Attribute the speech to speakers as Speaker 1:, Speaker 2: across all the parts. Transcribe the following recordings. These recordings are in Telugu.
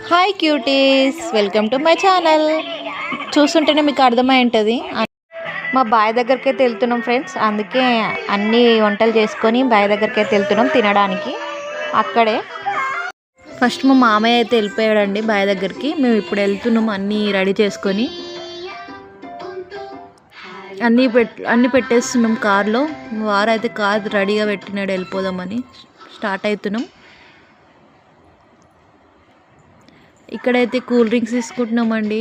Speaker 1: Hi cuties, welcome to my channel. చూస్తుంటేనే మీకు అర్థమై ఉంటుంది. మా బాయ్ దగ్గరికి అయితే వెళ్తున్నాం ఫ్రెండ్స్. అందుకే అన్ని వంటలు చేసుకొని బాయ్ దగ్గరికి అయితే వెళ్తున్నాం తినడానికి. అక్కడే ఫస్ట్ మా మామయ్య అయితే వెళ్ళిపోయాడండి బాయ్ దగ్గరికి. మేము ఇప్పుడు వెళ్తున్నాం అన్నీ రెడీ చేసుకొని. అన్నీ పెట్టేస్తున్నాం కార్లో. వారైతే కార్ రెడీగా పెట్టినాడు, వెళ్ళిపోదామని స్టార్ట్ అవుతున్నాం. ఇక్కడైతే కూల్ డ్రింక్స్ తీసుకుంటున్నామండి.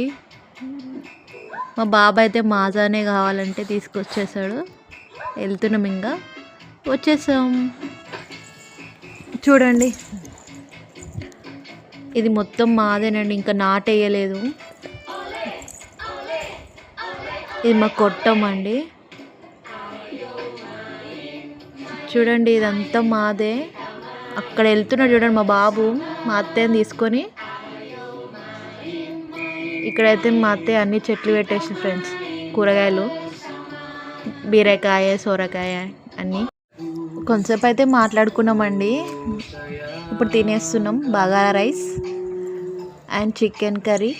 Speaker 1: మా బాబాయ్ అయితే మాజానే కావాలంటే తీసుకొచ్చేసాడు. వెళ్తున్నాం, ఇంకా వచ్చేసాం. చూడండి, ఇది మొత్తం మాదేనండి, ఇంకా నాటేయలేదు. ఇది మా కొట్టమండి. చూడండి, ఇదంతా మాదే. అక్కడ వెళ్తున్నాడు చూడండి మా బాబు, మా అత్తయ్యని తీసుకొని. ఇక్కడైతే మా అత్తయ్య అన్ని చెట్లు పెట్టేసి ఫ్రెండ్స్, కూరగాయలు, బీరకాయ, సొరకాయ అన్నీ. కొంచెంసేపు అయితే మాట్లాడుకున్నామండి. ఇప్పుడు తినేస్తున్నాం. Bagara rice and chicken curry.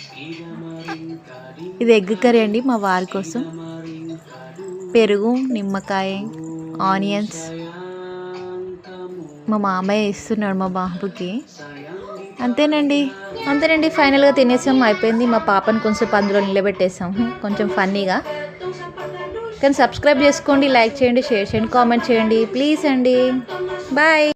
Speaker 1: ఇది ఎగ్ కర్రీ అండి మా వారి కోసం. పెరుగు, నిమ్మకాయ, ఆనియన్స్ మా మామయ్య ఇస్తున్నాడు మా బాబుకి. అంతేనండి. ఫైనల్గా తినేసాం, అయిపోయింది. మా పాపను కొంచెం అందులో నిలబెట్టేసాం, కొంచెం ఫన్నీగా. కానీ సబ్స్క్రైబ్ చేసుకోండి, లైక్ చేయండి, షేర్ చేయండి, కామెంట్ చేయండి ప్లీజ్ అండి. బాయ్.